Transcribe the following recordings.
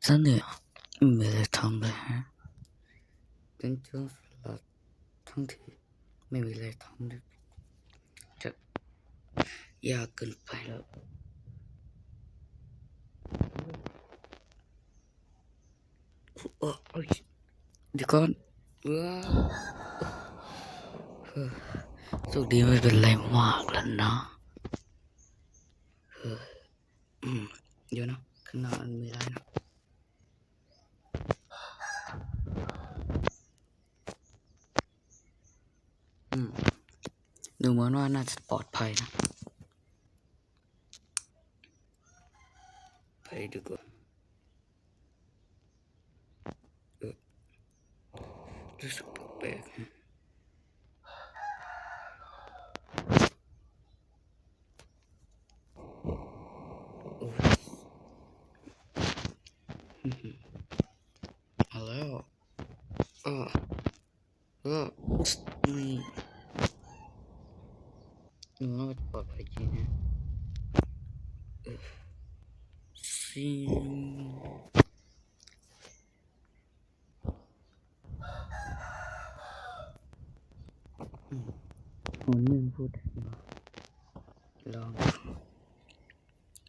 真的呀，没来ทำเลยฮะเป็นช่วงสลัดทั้งที่ไม่มีอะไรทำเลยจะยากเกินไปแล้วโอ้ยเดี๋ยวก่อนว้าวโชคดีไม่เป็นไรมากแล้วนะเดี๋ยวนะข้างหน้ามันไม่ได้นะดูเหมือนว่าน่าจะปลอดภัยนะไปดีกว่ารู้สึกแปลกๆนะเอาแล้วนี่ดูว่าจะปลอดภัยจริงนะซิคนหนึ่งพูดลอง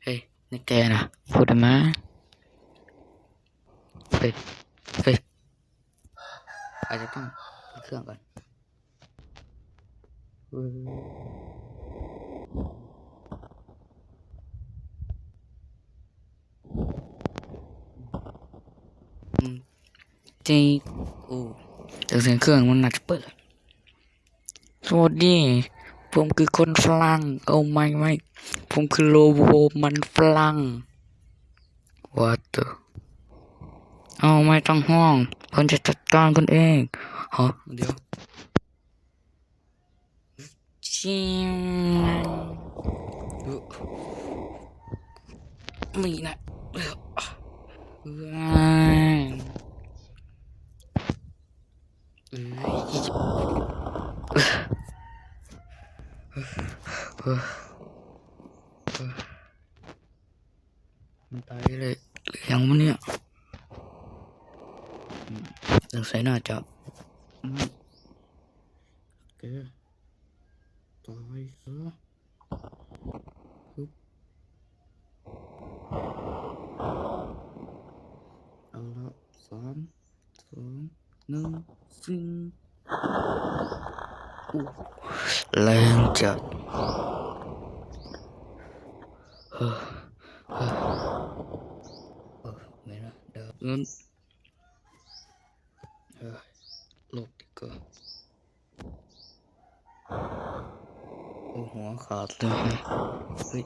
เฮ้ยนี่แกนะพูดได้ไหมเฮ้ยอาจจะต้องปิดเครื่องก่อนจริงแต่เสียงเครื่องมันน่าจะเปิดสวัสดีผมคือคนฝรั่งไม่ผมคือโลโบมันฝรั่ง What the ไม่ต้องห่วงผมจะจัดการคุณเองฮะเดี๋ยวชิมมีนะมันตายเลยยังวะเนี่ยสงสัยน่าจะแกตายซะเอาละ3 2 1ฟิงแรงจัดไม่นะเดี๋ยวหลบดีกว่าหัวขาดเลยเฮ้ย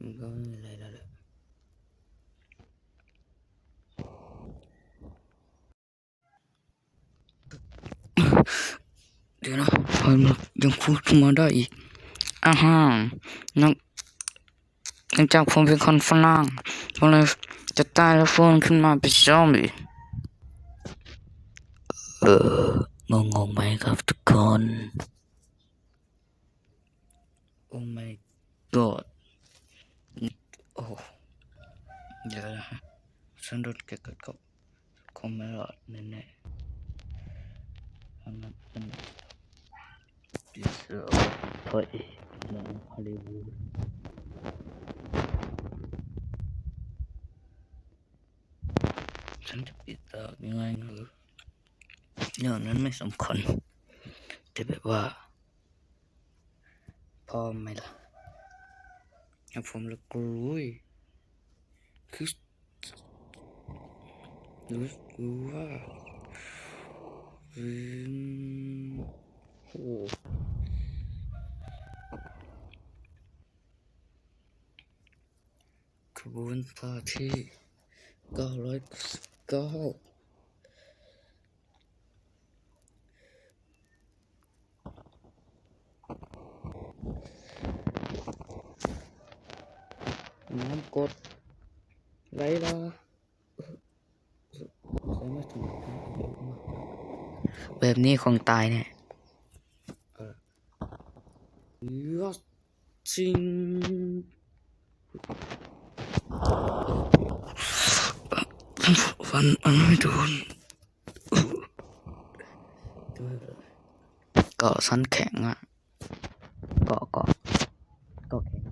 มันก็ไม่มีอะไรแล้วแหละเดี๋ยวนะยังพูดมาได้อีกนักจากผมเป็นคนฝรั่งผมเลยจะตายแล้วฟื้นขึ้นมาเป็นซอมบี้งงไหมครับทุกคนโอ้ my god โอ้เดี๋ยวนะฉันโดนเกิดกับคงไม่รอดแน่ๆอันนั้นเป็นดิสเพย์หนังฮอลลีวูดฉันจะปิดตายังไงนะเรื่องนั้นไม่สำคัญแต่แบบว่าพอไหมล่ะผมละกลัวคือรู้ว่าโอ้ขบวนพาที่999น้ำกดไหลละใส่มาถึง แบบนี้คงตายเนี่ยยอดจริงฟันไม่โดนก็สันแข็งอ่ะก็แข็ง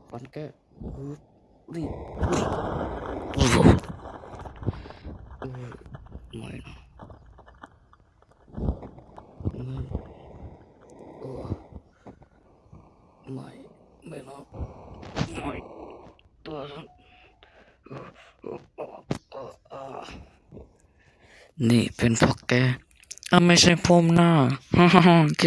ฟันแกรีบไม่นะไม่นะไม่ตัวนี่เป็นพวกแกไม่ใช่ผมนะฮ่าฮ่าเค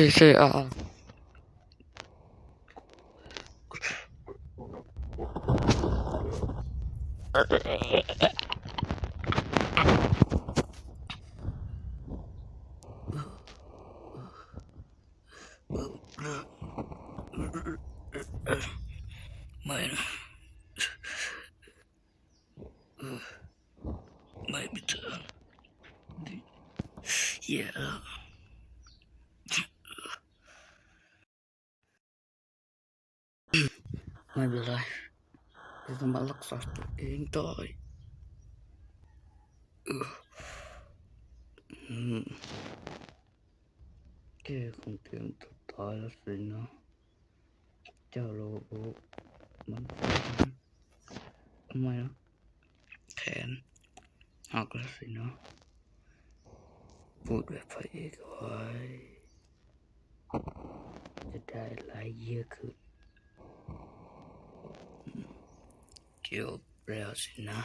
ไม่นะไม่เจอแย่แล้วไม่เป็นไรจะต้องมารักษาตัวเองได้แกคงเตรียมตัวตายแล้วสินะเจ้าโลโบมันทำไมนะแขนหักแล้วสินะพูดแบบพระเอกไว้จะได้หลายเยอะขึ้นเกี่ยวแล้วสินะ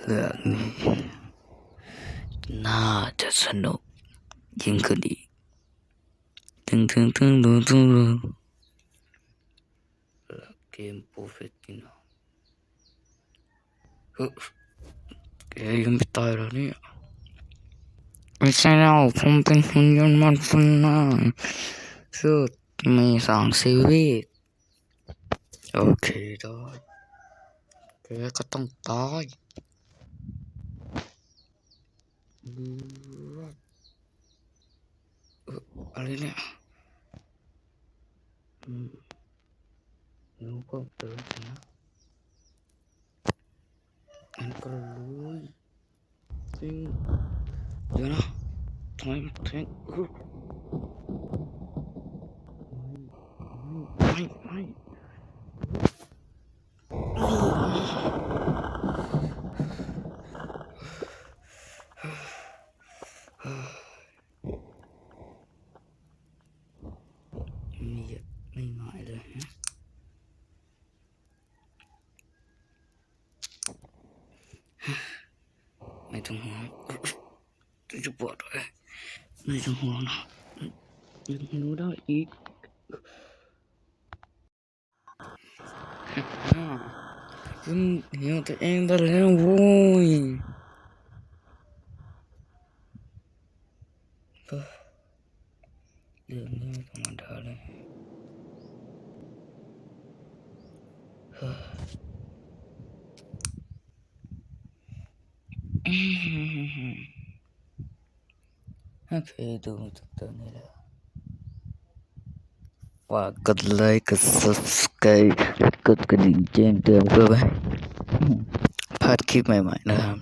เรื่องนี้น่าจะสนุกยิ่งขึ้นอีกตึงแล้วเกมโปรเฟตติโนแกยังไม่ตายแล้วเนี่ยไม่ใช่แล้วผมเป็นหุ่นยนต์มันฝรั่งซึ่งมี2 ชีวิตโอเคได้แกก็ต้องตายอะไรเนี่ยรู้ก็เติมนะอันก็รู้จริงเดี๋ยวนะทำไมแทงไม่ไม่หายเลยนะไม่ต้องห่วงจะปวดเลยไม่ต้องห่วงนะยังรู้ได้อีกคุณเหี่ยวตัวเองได้แล้วโว้ยเรื่องนี้ธรรมดาเลยโอเคดูตัวนี้แล้วฝากกดไลค์กด subscribe และกดกระดิ่งแจ้งเตือนเพื่อไม่พลาดคลิปใหม่ๆนะครับ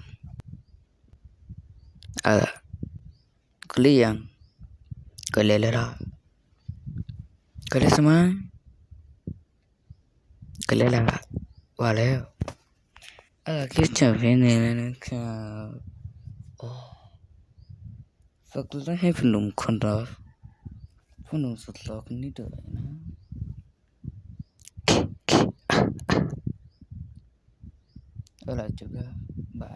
kalian kalelera kalian semua kalelera walau kita ini ka fakta hai penum khonda penum sutlok ni do na juga bye